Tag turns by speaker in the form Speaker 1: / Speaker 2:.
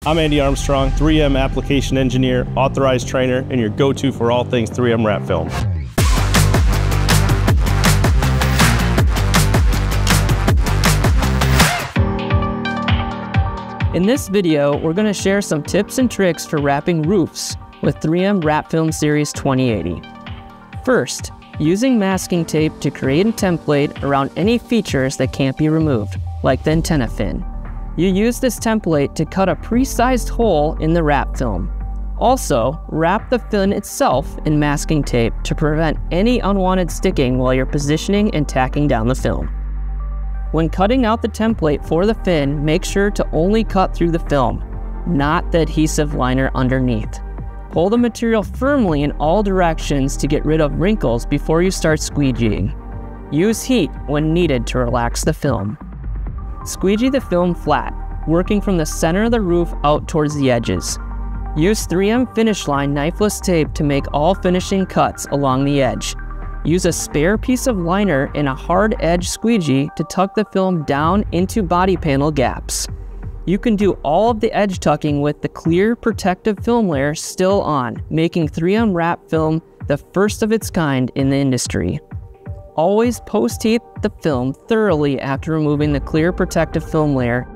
Speaker 1: I'm Andy Armstrong, 3M application engineer, authorized trainer, and your go-to for all things 3M wrap film.
Speaker 2: In this video, we're going to share some tips and tricks for wrapping roofs with 3M Wrap Film Series 2080. First, using masking tape to create a template around any features that can't be removed, like the antenna fin. You use this template to cut a pre-sized hole in the wrap film. Also, wrap the fin itself in masking tape to prevent any unwanted sticking while you're positioning and tacking down the film. When cutting out the template for the fin, make sure to only cut through the film, not the adhesive liner underneath. Pull the material firmly in all directions to get rid of wrinkles before you start squeegeeing. Use heat when needed to relax the film. Squeegee the film flat, working from the center of the roof out towards the edges. Use 3M Finish Line knifeless tape to make all finishing cuts along the edge. Use a spare piece of liner and a hard edge squeegee to tuck the film down into body panel gaps. You can do all of the edge tucking with the clear protective film layer still on, making 3M wrap film the first of its kind in the industry. Always post-heat the film thoroughly after removing the clear protective film layer